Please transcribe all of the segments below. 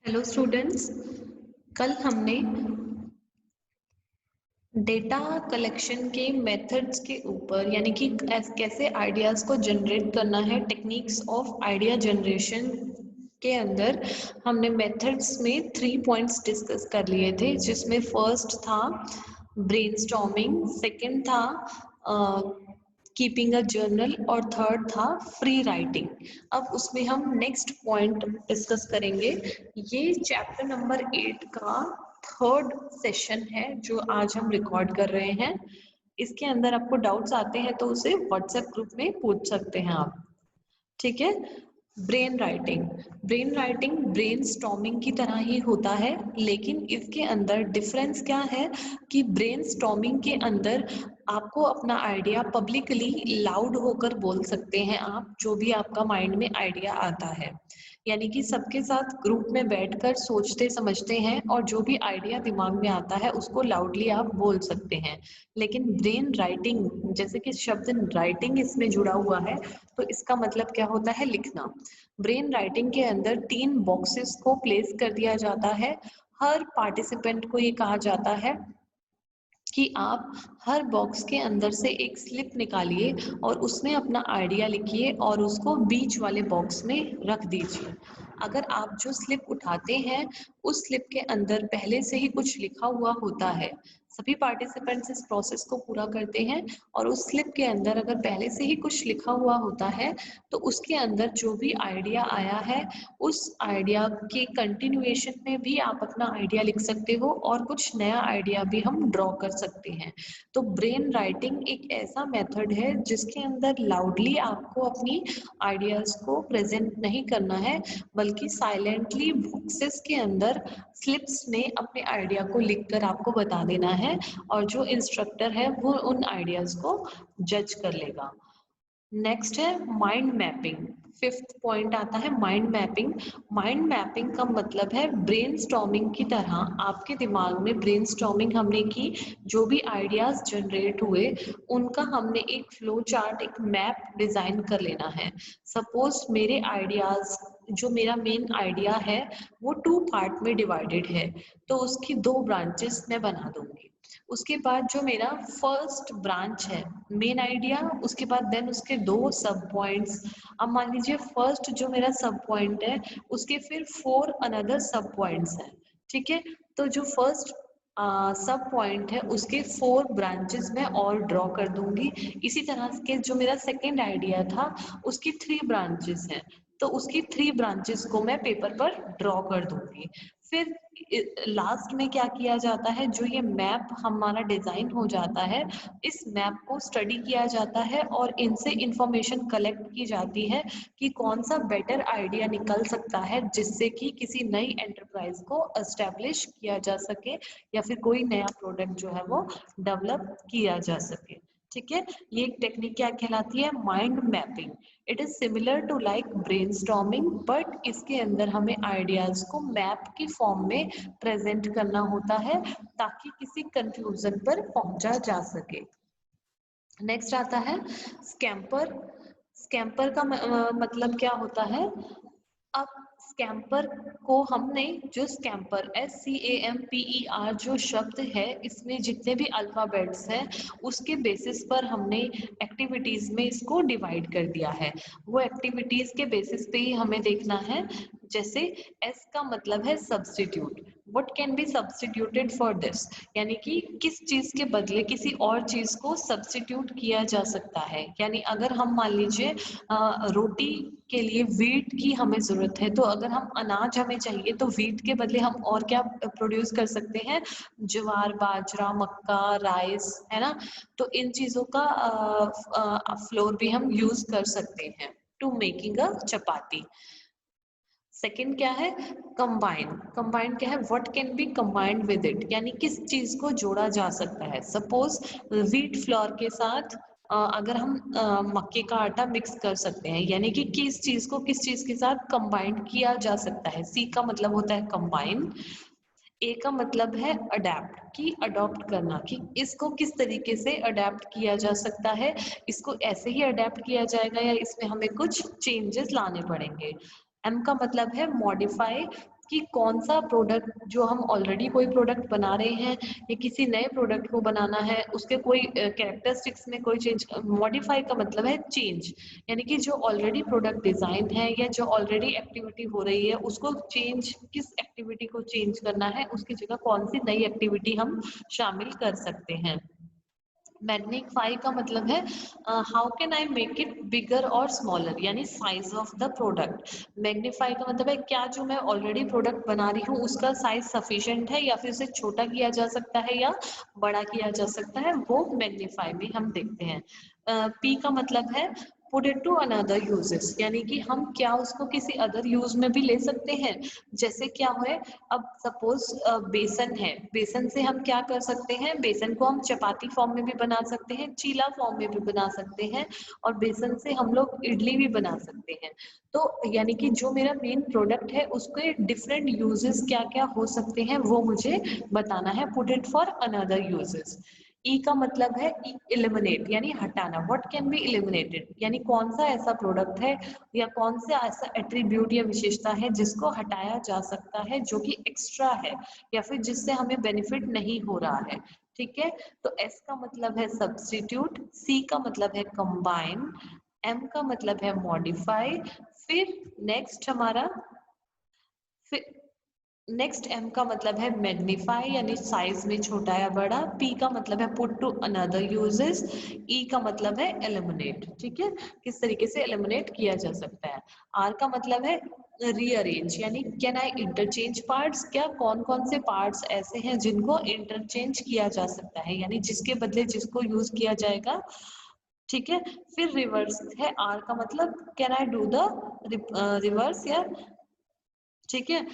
Hello students, कल हमने data collection के मेथड्स के ऊपर यानी कि कैसे आइडियाज़ को जनरेट करना है, टेक्निक्स ऑफ आइडिया जनरेशन के अंदर हमने मेथड्स में 3 पॉइंट्स डिस्कस कर लिए थे, जिसमें फर्स्ट था ब्रेनस्टॉर्मिंग, सेकंड था कीपिंग अ जर्नल और थर्ड था फ्री राइटिंग। अब उसमें हम नेक्स्ट पॉइंट डिस्कस करेंगे। ये चैप्टर नंबर 8 का थर्ड सेशन है जो आज हम रिकॉर्ड कर रहे हैं। इसके अंदर आपको डाउट्स आते हैं तो उसे व्हाट्सएप ग्रुप में पूछ सकते हैं आप। ठीक है। ब्रेन राइटिंग ब्रेन स्टॉर्मिंग की तरह ही होता है, लेकिन इसके अंदर डिफरेंस क्या है कि ब्रेन स्टॉर्मिंग के अंदर आपको अपना आइडिया पब्लिकली लाउड होकर बोल सकते हैं आप, जो भी आपका माइंड में आइडिया आता है, यानी कि सबके साथ ग्रुप में बैठकर सोचते समझते हैं और जो भी आइडिया दिमाग में आता है उसको लाउडली आप बोल सकते हैं। लेकिन ब्रेन राइटिंग, जैसे कि शब्द राइटिंग इसमें जुड़ा हुआ है, तो इसका मतलब क्या होता है? लिखना। ब्रेन राइटिंग के अंदर 3 बॉक्सेस को प्लेस कर दिया जाता है। हर पार्टिसिपेंट को ये कहा जाता है कि आप हर बॉक्स के अंदर से एक स्लिप निकालिए और उसमें अपना आइडिया लिखिए और उसको बीच वाले बॉक्स में रख दीजिए। अगर आप जो स्लिप उठाते हैं उस स्लिप के अंदर पहले से ही कुछ लिखा हुआ होता है, सभी पार्टिसिपेंट्स इस प्रोसेस को पूरा करते हैं और उस स्लिप के अंदर अगर पहले से ही कुछ लिखा हुआ होता है तो उसके अंदर जो भी आइडिया आया है उस आइडिया के कंटिन्यूएशन में भी आप अपना आइडिया लिख सकते हो और कुछ नया आइडिया भी हम ड्रॉ कर सकते हैं। तो ब्रेन राइटिंग एक ऐसा मेथड है जिसके अंदर लाउडली आपको अपनी आइडियाज को प्रेजेंट नहीं करना है, बल्कि साइलेंटली बॉक्सेस के अंदर स्लिप्स में अपने आइडिया को लिखकर आपको बता देना है और जो इंस्ट्रक्टर है वो उन आइडियाज को जज कर लेगा। नेक्स्ट है माइंड मैपिंग। फिफ्थ पॉइंट आता है माइंड मैपिंग। माइंड मैपिंग का मतलब है ब्रेनस्टॉर्मिंग की तरह आपके दिमाग में ब्रेनस्टॉर्मिंग हमने की, जो भी आइडियाज जनरेट हुए उनका हमने एक फ्लो चार्ट, एक मैप डिजाइन कर लेना है। सपोज मेरे आइडियाज, जो मेरा मेन आइडिया है वो 2 पार्ट में डिवाइडेड है, तो उसकी 2 ब्रांचेस मैं बना दूंगी। उसके बाद जो मेरा फर्स्ट ब्रांच है मेन आइडिया, उसके बाद देन उसके 2 सब पॉइंट्स। अब मान लीजिए फर्स्ट जो मेरा सब पॉइंट है उसके फिर 4 अनदर सब पॉइंट्स हैं। ठीक है। तो जो फर्स्ट सब पॉइंट है उसके 4 ब्रांचेस मैं और ड्रॉ कर दूंगी। इसी तरह के जो मेरा सेकेंड आइडिया था उसकी 3 ब्रांचेस हैं, तो उसकी 3 ब्रांचेस को मैं पेपर पर ड्रॉ कर दूंगी। फिर लास्ट में क्या किया जाता है, जो ये मैप हमारा डिजाइन हो जाता है, इस मैप को स्टडी किया जाता है और इनसे इंफॉर्मेशन कलेक्ट की जाती है कि कौन सा बेटर आइडिया निकल सकता है जिससे कि किसी नई एंटरप्राइज को एस्टेब्लिश किया जा सके या फिर कोई नया प्रोडक्ट जो है वो डेवलप किया जा सके। ठीक है। ये एक टेक्निक क्या कहलाती है? Mind mapping. It is similar to like brainstorming, but इसके अंदर हमें आइडियाज को मैप की फॉर्म में प्रेजेंट करना होता है ताकि किसी कंक्लूजन पर पहुंचा जा सके। नेक्स्ट आता है स्कैम्पर। स्कैम्पर का मतलब क्या होता है? अब स्कैम्पर को हमने, जो स्कैम्पर SCAMPER जो शब्द है, इसमें जितने भी अल्फाबेट्स हैं उसके बेसिस पर हमने एक्टिविटीज में इसको डिवाइड कर दिया है। वो एक्टिविटीज के बेसिस पे ही हमें देखना है। जैसे S का मतलब है substitute. What can B substituted for this, यानी कि किस चीज के बदले किसी और चीज को सब्स्टिट्यूट किया जा सकता है। यानी अगर हम मान लीजिए रोटी के लिए वीट की हमें जरूरत है, तो अगर हम अनाज हमें चाहिए तो वीट के बदले हम और क्या प्रोड्यूस कर सकते हैं? ज्वार, बाजरा, मक्का, राइस, है ना। तो इन चीजों का फ्लोर भी हम यूज कर सकते हैं to making a chapati. Second क्या है? कंबाइन। कंबाइन क्या है? What can be combined with it, यानी किस चीज को जोड़ा जा सकता है। सपोज व्हीट फ्लोर के साथ अगर हम मक्के का आटा मिक्स कर सकते हैं, यानी कि किस चीज को किस चीज के साथ कंबाइंड किया जा सकता है। सी का मतलब होता है कंबाइन। ए का मतलब है अडेप्ट, कि अडॉप्ट करना, कि इसको किस तरीके से अडेप्ट किया जा सकता है, इसको ऐसे ही अडेप्ट किया जाएगा या इसमें हमें कुछ चेंजेस लाने पड़ेंगे। एम का मतलब है मॉडिफाई, कि कौन सा प्रोडक्ट, जो हम ऑलरेडी कोई प्रोडक्ट बना रहे हैं या किसी नए प्रोडक्ट को बनाना है, उसके कोई कैरेक्टरिस्टिक्स में कोई चेंज। मॉडिफाई का मतलब है चेंज, यानी कि जो ऑलरेडी प्रोडक्ट डिजाइन है या जो ऑलरेडी एक्टिविटी हो रही है उसको चेंज, किस एक्टिविटी को चेंज करना है, उसकी जगह कौन सी नई एक्टिविटी हम शामिल कर सकते हैं। मैग्नीफाई का मतलब है how can I make it bigger और स्मॉलर, यानी size of the product. Magnify का मतलब है क्या जो मैं ऑलरेडी प्रोडक्ट बना रही हूँ उसका साइज सफिशिएंट है या फिर उसे छोटा किया जा सकता है या बड़ा किया जा सकता है, वो मैग्नीफाई में हम देखते हैं। पी का मतलब है put it to another uses, यानी कि हम क्या उसको किसी अदर यूज में भी ले सकते हैं। जैसे क्या है, अब सपोज बेसन है, बेसन से हम क्या कर सकते हैं, बेसन को हम चपाती फॉर्म में भी बना सकते हैं, चीला फॉर्म में भी बना सकते हैं, और बेसन से हम लोग इडली भी बना सकते हैं। तो यानी कि जो मेरा मेन प्रोडक्ट है उसके डिफरेंट यूजेस क्या क्या हो सकते हैं वो मुझे बताना है, put it for another uses. ई का मतलब है इलिमिनेट, यानी हटाना। व्हाट कैन बी इलिमिनेटेड, यानी कौन सा ऐसा प्रोडक्ट है या कौन सा ऐसा एट्रीब्यूट या विशेषता है जिसको हटाया जा सकता है, जो कि एक्स्ट्रा है या फिर जिससे हमें बेनिफिट नहीं हो रहा है। ठीक है, तो एस का मतलब है सब्स्टिट्यूट, सी का मतलब है कंबाइन, एम का मतलब है मॉडिफाई, फिर नेक्स्ट हमारा, फिर नेक्स्ट एम का मतलब है मैग्नीफाई, यानी साइज में छोटा या बड़ा। पी का मतलब है पुट टू अनदर यूजेस। ई का मतलब है एलिमिनेट, ठीक है, किस तरीके से एलिमिनेट किया जा सकता है। आर का मतलब है रीअरेंज, यानी कैन आई इंटरचेंज पार्ट्स, क्या कौन कौन से पार्ट्स ऐसे हैं जिनको इंटरचेंज किया जा सकता है, यानी जिसके बदले जिसको यूज किया जाएगा। ठीक है, फिर रिवर्स है, आर का मतलब can I do the reverse, या ठीक है,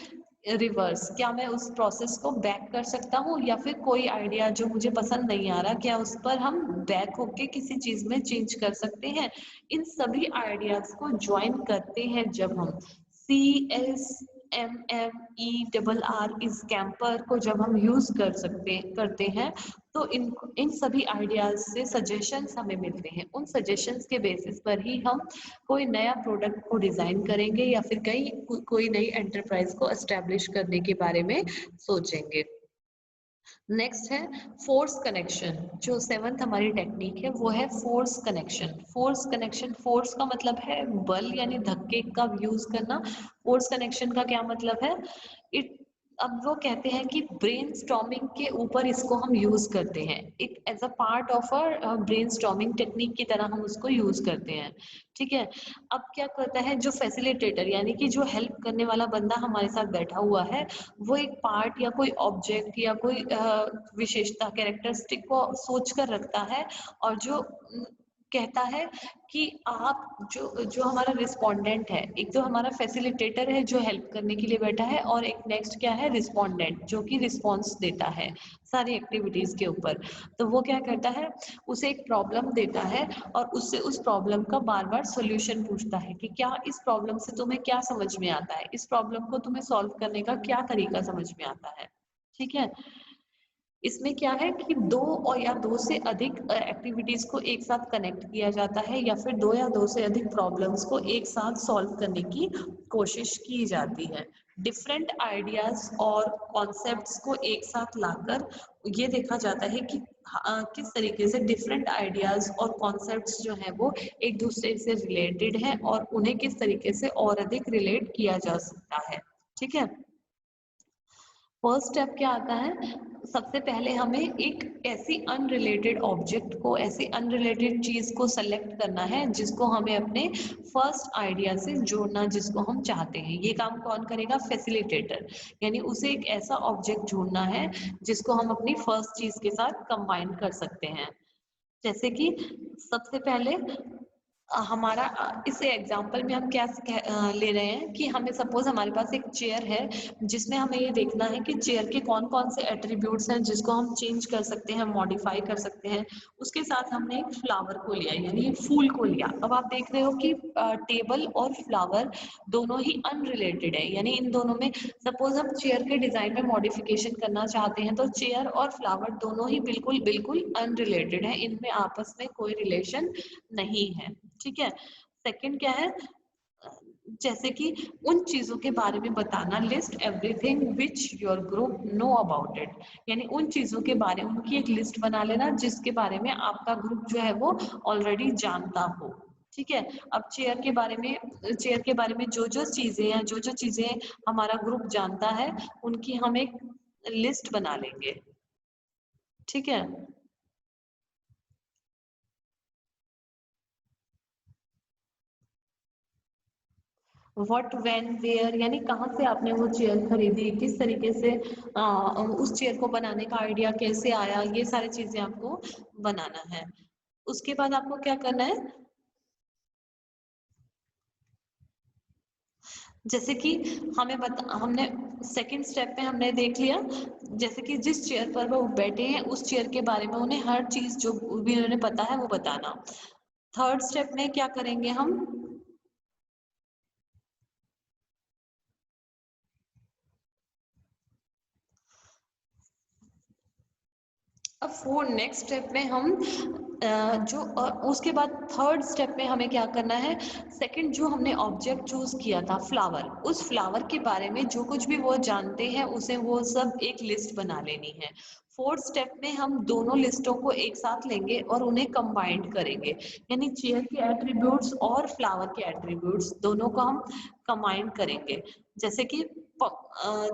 रिवर्स, क्या मैं उस प्रोसेस को बैक कर सकता हूँ, या फिर कोई आइडिया जो मुझे पसंद नहीं आ रहा, क्या उस पर हम बैक होके किसी चीज में चेंज कर सकते हैं। इन सभी आइडियाज को ज्वाइन करते हैं जब हम CSMMERR इस कैंपर को जब हम यूज करते हैं, तो इन सभी आइडियाज से सजेशंस हमें मिलते हैं। उन सजेशंस के बेसिस पर ही हम कोई नया प्रोडक्ट को डिजाइन करेंगे या फिर कोई नई एंटरप्राइज को एस्टेब्लिश करने के बारे में सोचेंगे। नेक्स्ट है फोर्स कनेक्शन। जो सेवंथ हमारी टेक्निक है वो है force connection. Force connection, force का मतलब है बल यानी धक्के का यूज करना। फोर्स कनेक्शन का क्या मतलब है, इट, अब वो कहते हैं कि ब्रेनस्टॉर्मिंग के ऊपर इसको हम यूज करते हैं, एक as a part of a brainstorming technique की तरह हम उसको यूज करते हैं। ठीक है, अब क्या करता है जो फैसिलिटेटर, यानी कि जो हेल्प करने वाला बंदा हमारे साथ बैठा हुआ है, वो एक पार्ट या कोई ऑब्जेक्ट या कोई विशेषता कैरेक्टरिस्टिक को सोच कर रखता है, और जो कहता है कि आप जो जो हमारा रिस्पोंडेंट है, एक तो हमारा फैसिलिटेटर है जो हेल्प करने के लिए बैठा है, और एक नेक्स्ट क्या है, रिस्पोंडेंट, जो कि रिस्पॉन्स देता है सारी एक्टिविटीज के ऊपर। तो वो क्या करता है, उसे एक प्रॉब्लम देता है और उससे उस प्रॉब्लम का बार बार सोल्यूशन पूछता है कि क्या इस प्रॉब्लम से तुम्हें क्या समझ में आता है, इस प्रॉब्लम को तुम्हें सॉल्व करने का क्या तरीका समझ में आता है। ठीक है, इसमें क्या है कि दो और या दो से अधिक एक्टिविटीज को एक साथ कनेक्ट किया जाता है, या फिर दो या दो से अधिक प्रॉब्लम्स को एक साथ सॉल्व करने की कोशिश की जाती है। डिफरेंट आइडियाज और कॉन्सेप्ट्स को एक साथ लाकर ये देखा जाता है कि किस तरीके से डिफरेंट आइडियाज और कॉन्सेप्ट्स जो हैं वो एक दूसरे से रिलेटेड हैं, और उन्हें किस तरीके से और अधिक रिलेट किया जा सकता है। ठीक है, फर्स्ट स्टेप क्या आता है, सबसे पहले हमें एक ऐसी अनरिलेटेड ऑब्जेक्ट को, ऐसी अनरिलेटेड चीज को सेलेक्ट करना है जिसको हमें अपने फर्स्ट आइडिया से जोड़ना, जिसको हम चाहते हैं। ये काम कौन करेगा, फैसिलिटेटर, यानी उसे एक ऐसा ऑब्जेक्ट ढूंढना है जिसको हम अपनी फर्स्ट चीज के साथ कंबाइन कर सकते हैं। जैसे कि सबसे पहले हमारा इस एग्जांपल में हम क्या ले रहे हैं कि हमें सपोज हमारे पास एक चेयर है, जिसमें हमें ये देखना है कि चेयर के कौन कौन से एट्रीब्यूट्स हैं जिसको हम चेंज कर सकते हैं, मॉडिफाई कर सकते हैं। उसके साथ हमने एक फ्लावर को लिया, यानी फूल को लिया। अब आप देख रहे हो कि टेबल और फ्लावर दोनों ही अनरिलेटेड है, यानी इन दोनों में सपोज हम चेयर के डिजाइन में मॉडिफिकेशन करना चाहते हैं, तो चेयर और फ्लावर दोनों ही बिल्कुल बिल्कुल अनरिलेटेड है, इनमें आपस में कोई रिलेशन नहीं है। ठीक है, सेकंड क्या है, जैसे कि उन चीजों के बारे में बताना, list everything which your group know about it, यानी उन चीजों के बारे में उनकी एक लिस्ट बना लेना जिसके बारे में आपका ग्रुप जो है वो ऑलरेडी जानता हो। ठीक है। अब चेयर के बारे में जो जो चीजें हैं, जो जो चीजें हमारा ग्रुप जानता है, उनकी हम एक लिस्ट बना लेंगे। ठीक है। व्हाट, व्हेन, वेयर, यानी कहाँ से आपने वो चेयर खरीदी, किस तरीके से उस चेयर को बनाने का आइडिया कैसे आया, ये सारी चीजें आपको बनाना है। उसके बाद आपको क्या करना है, जैसे कि हमने सेकंड स्टेप में हमने देख लिया, जैसे कि जिस चेयर पर वो बैठे हैं उस चेयर के बारे में उन्हें हर चीज जो भी उन्हें पता है वो बताना। थर्ड स्टेप में क्या करेंगे हम, अब फोर नेक्स्ट स्टेप में हम उसके बाद थर्ड स्टेप में हमें क्या करना है, सेकंड जो हमने ऑब्जेक्ट चूज किया था फ्लावर, उस फ्लावर के बारे में जो कुछ भी वो जानते हैं उसे वो सब एक लिस्ट बना लेनी है। फोर्थ स्टेप में हम दोनों लिस्टों को एक साथ लेंगे और उन्हें कंबाइंड करेंगे, यानी चेयर के एट्रीब्यूट्स और फ्लावर के एट्रीब्यूट्स दोनों को हम कंबाइंड करेंगे। जैसे कि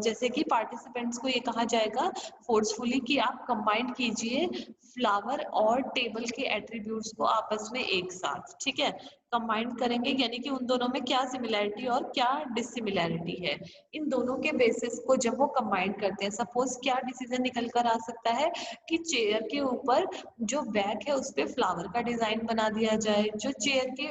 जैसे कि पार्टिसिपेंट्स को ये कहा जाएगा फोर्सफुली कि आप कंबाइन कीजिए फ्लावर और टेबल के एट्रीब्यूट्स को आपस में एक साथ। ठीक है। कंबाइन करेंगे यानी कि उन दोनों में क्या सिमिलैरिटी और क्या डिसिमिलैरिटी है, इन दोनों के बेसिस को जब वो कंबाइन करते हैं, सपोज क्या डिसीजन निकल कर आ सकता है कि चेयर के ऊपर जो बैक है उस पे फ्लावर का डिजाइन बना दिया जाए, जो चेयर के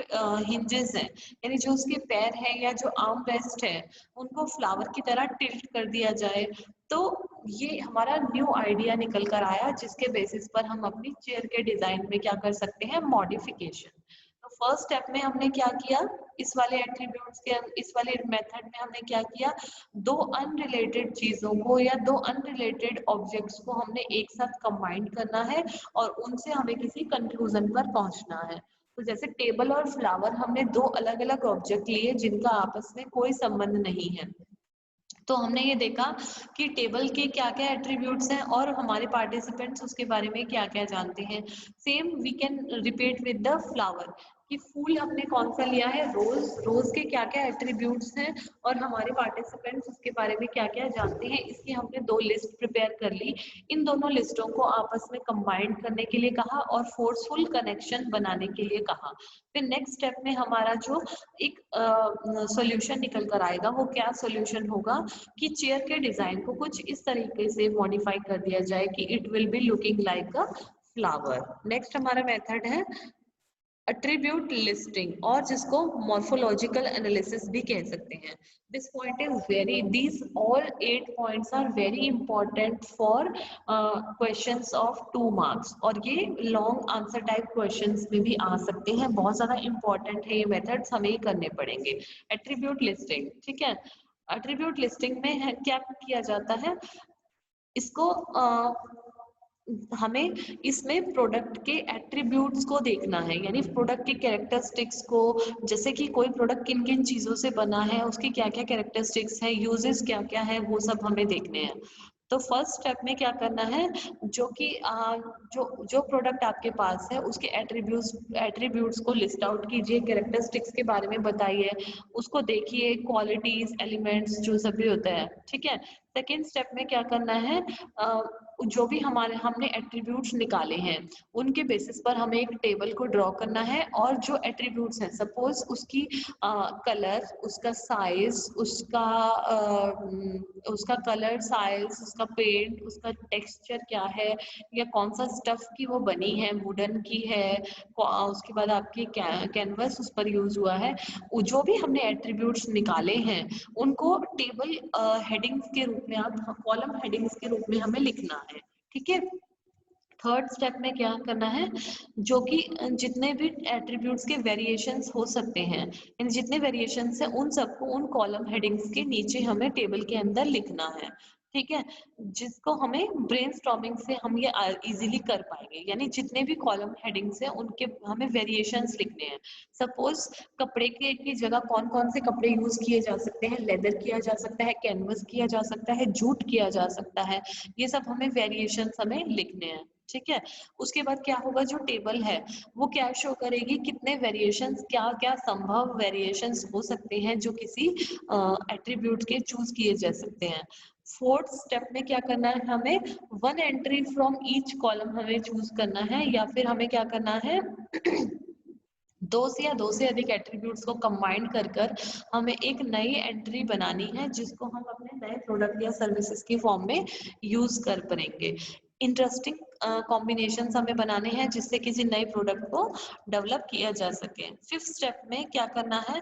हिंजेस हैं यानी जो उसके पैर हैं या जो आर्म रेस्ट है उनको फ्लावर की तरह टिल्ट कर दिया जाए। तो ये हमारा न्यू आइडिया निकल कर आया जिसके बेसिस पर हम अपनी चेयर के डिजाइन में क्या कर सकते हैं, मॉडिफिकेशन। तो फर्स्ट स्टेप में हमने क्या किया, इस वाले मेथड में हमने क्या किया, दो अनरिलेटेड चीजों को या दो अनरिलेटेड ऑब्जेक्ट्स को हमने एक साथ कंबाइन करना है और उनसे हमें किसी कंक्लूजन पर पहुंचना है। तो जैसे टेबल और फ्लावर हमने दो अलग अलग ऑब्जेक्ट लिए जिनका आपस में कोई संबंध नहीं है, तो हमने ये देखा कि टेबल के क्या क्या एट्रीब्यूट्स हैं और हमारे पार्टिसिपेंट्स उसके बारे में क्या क्या जानते हैं। Same we can repeat with the flower, कि फूल हमने कौन सा लिया है, रोज, रोज के क्या क्या एट्रीब्यूट्स हैं और हमारे पार्टिसिपेंट्स उसके बारे में क्या क्या जानते हैं, इसकी हमने दो लिस्ट प्रिपेयर कर ली। इन दोनों लिस्टों को आपस में कंबाइंड करने के लिए कहा और फोर्सफुल कनेक्शन बनाने के लिए कहा। फिर नेक्स्ट स्टेप में हमारा जो एक सॉल्यूशन निकल कर आएगा वो क्या सॉल्यूशन होगा, कि चेयर के डिजाइन को कुछ इस तरीके से मॉडिफाई कर दिया जाए कि it will be looking like a flower. Next हमारा मेथड है एट्रीब्यूट लिस्टिंग, और जिसको मॉर्फोलॉजिकल एनालिसिस भी कह सकते हैं। This point is very, these all 8 points are very important for questions of 2 marks, और ये लॉन्ग आंसर टाइप क्वेश्चंस में भी आ सकते हैं, बहुत ज्यादा इंपॉर्टेंट है, ये मेथड्स हमें ही करने पड़ेंगे। एट्रीब्यूट लिस्टिंग, ठीक है। एट्रीब्यूट लिस्टिंग में क्या किया जाता है, इसको हमें इसमें प्रोडक्ट के एट्रीब्यूट्स को देखना है, यानी प्रोडक्ट के कैरेक्टरिस्टिक्स को, जैसे कि कोई प्रोडक्ट किन किन चीजों से बना है, उसकी क्या क्या कैरेक्टरिस्टिक्स है, यूजेस क्या क्या है, वो सब हमें देखने हैं। तो फर्स्ट स्टेप में क्या करना है, जो कि जो जो प्रोडक्ट आपके पास है उसके एट्रीब्यूट्स को लिस्ट आउट कीजिए, कैरेक्टरिस्टिक्स के बारे में बताइए, उसको देखिए, क्वालिटीज, एलिमेंट्स जो सब भी होता है। ठीक है। सेकेंड स्टेप में क्या करना है, जो भी हमने एट्रीब्यूट्स निकाले हैं उनके बेसिस पर हमें एक टेबल को ड्रॉ करना है, और जो एट्रीब्यूट्स हैं, सपोज उसकी कलर, उसका साइज, उसका कलर, साइज, उसका पेंट, उसका टेक्सचर क्या है, या कौन सा स्टफ की वो बनी है, वुडन की है, उसके बाद आपकी कैनवस उस पर यूज हुआ है, जो भी हमने एट्रीब्यूट्स निकाले हैं उनको टेबल हेडिंग्स के रूप में, आप कॉलम हेडिंग्स के रूप में हमें लिखना है। ठीक है। थर्ड स्टेप में क्या करना है, जो कि जितने भी एट्रीब्यूट्स के वेरिएशंस हो सकते हैं, इन जितने वेरिएशंस हैं उन सबको उन कॉलम हेडिंग्स के नीचे हमें टेबल के अंदर लिखना है। ठीक है, जिसको हमें ब्रेनस्टॉर्मिंग से हम ये इजीली कर पाएंगे। यानी जितने भी कॉलम हेडिंग्स हैं उनके हमें वेरिएशंस लिखने हैं। सपोज कपड़े के की जगह कौन कौन से कपड़े यूज किए जा सकते हैं, लेदर किया जा सकता है, कैनवस किया जा सकता है, जूट किया जा सकता है, ये सब हमें वेरिएशंस हमें लिखने हैं। ठीक है, उसके बाद क्या होगा, जो टेबल है वो क्या शो करेगी, कितने वेरिएशंस, क्या क्या संभव वेरिएशंस हो सकते हैं जो किसी एट्रीब्यूट के चूज किए जा सकते हैं। फोर्थ स्टेप में क्या करना है, हमें one entry from each column हमें चूज करना है, या फिर हमें क्या करना है दो से अधिक एट्रीब्यूट्स को कंबाइन कर कर हमें एक नई एंट्री बनानी है, जिसको हम अपने नए प्रोडक्ट या सर्विसेज की फॉर्म में यूज कर पाएंगे। इंटरेस्टिंग कॉम्बिनेशन हमें बनाने हैं जिससे किसी नए प्रोडक्ट को डेवलप किया जा सके। फिफ्थ स्टेप में क्या करना है,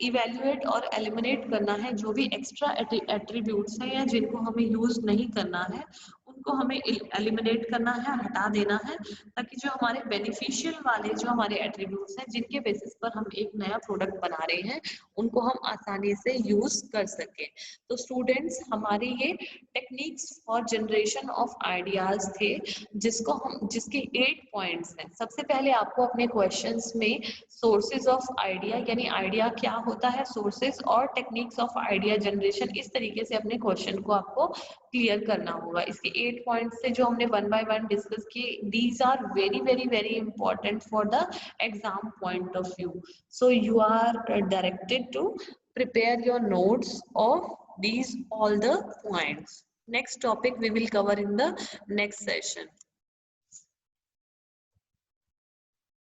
इवेल्युएट और एलिमिनेट करना है जो भी एक्स्ट्रा एट्रीब्यूट्स हैं या जिनको हमें यूज नहीं करना है, उनको हमें एलिमिनेट करना है, हटा देना है, ताकि जो हमारे बेनिफिशियल वाले जो हमारे एट्रीब्यूट्स हैं जिनके बेसिस पर हम एक नया प्रोडक्ट बना रहे हैं, उनको हम आसानी से यूज कर सकें। तो स्टूडेंट्स, हमारे ये techniques for generation of ideas थे, जिसके 8 पॉइंट्स हैं। सबसे पहले आपको अपने क्वेश्चंस में सोर्सेज ऑफ आइडिया, यानी आइडिया क्या होता है, सोर्सेज और टेक्निक्स ऑफ आइडिया जनरेशन, इस तरीके से अपने क्वेश्चन को आपको क्लियर करना होगा। इसके 8 पॉइंट्स से जो हमने वन बाय वन डिस्कस किए, these are very very very important for the exam point of view. So you are directed to prepare your notes of these all the points. Next topic we will cover in the next session.